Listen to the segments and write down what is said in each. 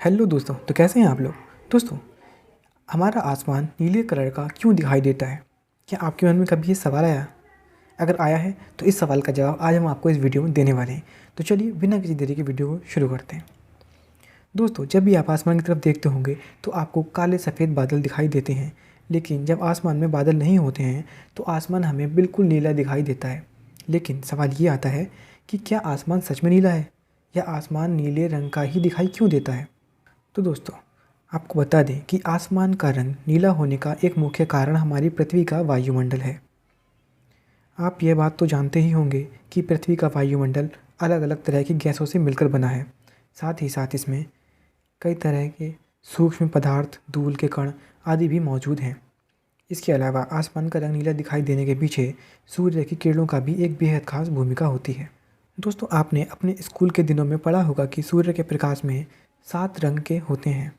Hello दोस्तों, तो कैसे हैं आप लोग। दोस्तों, हमारा आसमान नीले कलर का क्यों दिखाई देता है? क्या आपके मन में कभी ये सवाल आया? अगर आया है तो इस सवाल का जवाब आज हम आपको इस वीडियो में देने वाले हैं। तो चलिए बिना किसी देरी के वीडियो को शुरू करते हैं। दोस्तों, जब भी आप आसमान की तरफ देखते होंगे तो आपको काले सफ़ेद बादल दिखाई देते हैं, लेकिन जब आसमान में बादल नहीं होते हैं तो आसमान हमें बिल्कुल नीला दिखाई देता है। लेकिन सवाल ये आता है कि क्या आसमान सच में नीला है, या आसमान नीले रंग का ही दिखाई क्यों देता है? तो दोस्तों, आपको बता दें कि आसमान का रंग नीला होने का एक मुख्य कारण हमारी पृथ्वी का वायुमंडल है। आप यह बात तो जानते ही होंगे कि पृथ्वी का वायुमंडल अलग अलग तरह की गैसों से मिलकर बना है। साथ ही साथ इसमें कई तरह के सूक्ष्म पदार्थ, धूल के कण आदि भी मौजूद हैं। इसके अलावा आसमान का रंग नीला दिखाई देने के पीछे सूर्य की किरणों का भी एक बेहद खास भूमिका होती है। दोस्तों, आपने अपने स्कूल के दिनों में पढ़ा होगा कि सूर्य के प्रकाश में 7 रंग के होते हैं,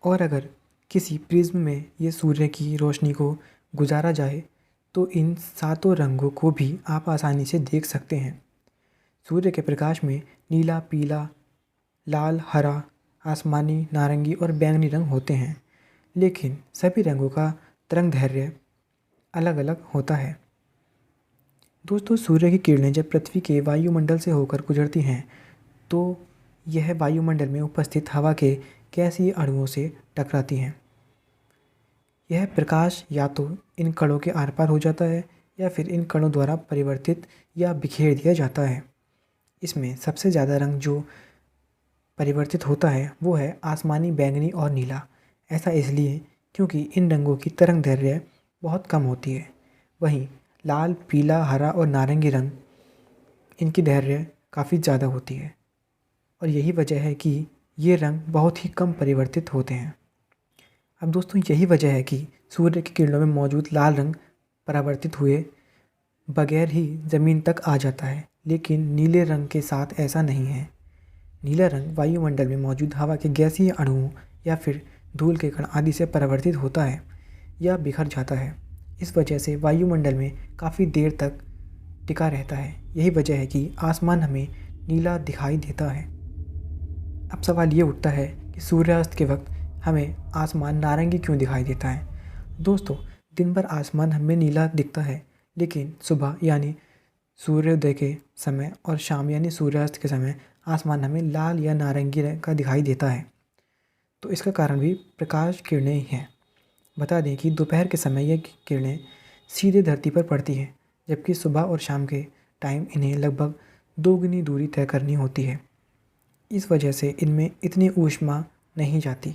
और अगर किसी प्रिज्म में ये सूर्य की रोशनी को गुजारा जाए तो इन 7 रंगों को भी आप आसानी से देख सकते हैं। सूर्य के प्रकाश में नीला, पीला, लाल, हरा, आसमानी, नारंगी और बैंगनी रंग होते हैं, लेकिन सभी रंगों का तरंगदैर्घ्य अलग अलग होता है। दोस्तों, सूर्य की किरणें जब पृथ्वी के वायुमंडल से होकर गुजरती हैं तो यह वायुमंडल में उपस्थित हवा के गैसीय अणुओं से टकराती हैं। यह प्रकाश या तो इन कणों के आर पार हो जाता है या फिर इन कणों द्वारा परिवर्तित या बिखेर दिया जाता है। इसमें सबसे ज़्यादा रंग जो परिवर्तित होता है वो है आसमानी, बैंगनी और नीला। ऐसा इसलिए क्योंकि इन रंगों की तरंगदैर्घ्य बहुत कम होती है। वहीं लाल, पीला, हरा और नारंगी रंग, इनकी दैर्घ्य काफ़ी ज़्यादा होती है, और यही वजह है कि ये रंग बहुत ही कम परिवर्तित होते हैं। अब दोस्तों, यही वजह है कि सूर्य की किरणों में मौजूद लाल रंग परावर्तित हुए बगैर ही ज़मीन तक आ जाता है, लेकिन नीले रंग के साथ ऐसा नहीं है। नीला रंग वायुमंडल में मौजूद हवा के गैसीय अणुओं या फिर धूल के कण आदि से परावर्तित होता है या बिखर जाता है। इस वजह से वायुमंडल में काफ़ी देर तक टिका रहता है। यही वजह है कि आसमान हमें नीला दिखाई देता है। अब सवाल ये उठता है कि सूर्यास्त के वक्त हमें आसमान नारंगी क्यों दिखाई देता है। दोस्तों, दिन भर आसमान हमें नीला दिखता है, लेकिन सुबह यानी सूर्योदय के समय और शाम यानी सूर्यास्त के समय आसमान हमें लाल या नारंगी रंग का दिखाई देता है। तो इसका कारण भी प्रकाश किरणें ही हैं। बता दें कि दोपहर के समय ये किरणें सीधे धरती पर पड़ती हैं, जबकि सुबह और शाम के टाइम इन्हें लगभग 2 गुनी दूरी तय करनी होती है। इस वजह से इनमें इतनी ऊष्मा नहीं जाती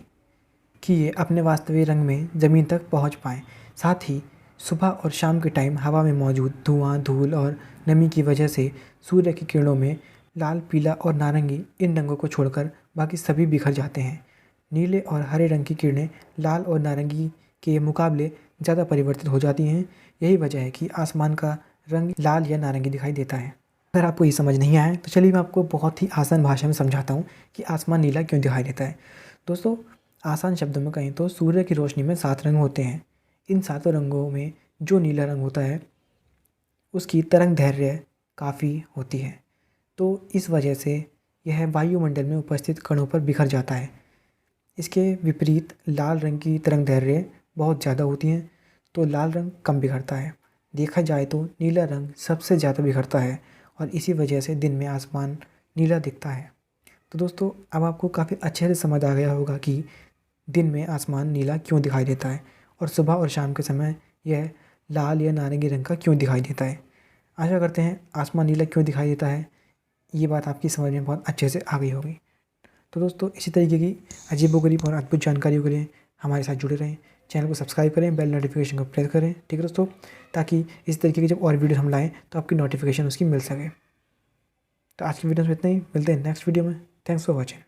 कि ये अपने वास्तविक रंग में ज़मीन तक पहुंच पाएँ। साथ ही सुबह और शाम के टाइम हवा में मौजूद धुआं, धूल और नमी की वजह से सूर्य की किरणों में लाल, पीला और नारंगी इन रंगों को छोड़कर बाकी सभी बिखर जाते हैं। नीले और हरे रंग की किरणें लाल और नारंगी के मुकाबले ज़्यादा परिवर्तित हो जाती हैं। यही वजह है कि आसमान का रंग लाल या नारंगी दिखाई देता है। अगर आपको ये समझ नहीं आया तो चलिए मैं आपको बहुत ही आसान भाषा में समझाता हूँ कि आसमान नीला क्यों दिखाई देता है। दोस्तों, आसान शब्दों में कहें तो सूर्य की रोशनी में 7 रंग होते हैं। इन 7 रंगों में जो नीला रंग होता है उसकी तरंगदैर्घ्य काफ़ी होती है, तो इस वजह से यह वायुमंडल में उपस्थित कणों पर बिखर जाता है। इसके विपरीत लाल रंग की तरंगदैर्घ्य बहुत ज़्यादा होती हैं, तो लाल रंग कम बिखरता है। देखा जाए तो नीला रंग सबसे ज़्यादा बिखरता है, और इसी वजह से दिन में आसमान नीला दिखता है। तो दोस्तों, अब आपको काफ़ी अच्छे से समझ आ गया होगा कि दिन में आसमान नीला क्यों दिखाई देता है और सुबह और शाम के समय यह लाल या नारंगी रंग का क्यों दिखाई देता है। आशा करते हैं आसमान नीला क्यों दिखाई देता है ये बात आपकी समझ में बहुत अच्छे से आ गई होगी। तो दोस्तों, इसी तरीके की अजीबोगरीब और अद्भुत जानकारियों के लिए हमारे साथ जुड़े रहें। चैनल को सब्सक्राइब करें, बेल नोटिफिकेशन को प्रेस करें, ठीक है दोस्तों, ताकि इस तरीके की जब और वीडियो हम लाएँ तो आपकी नोटिफिकेशन उसकी मिल सके। तो आज की वीडियो में इतना ही, मिलते हैं नेक्स्ट वीडियो में। Thanks for watching.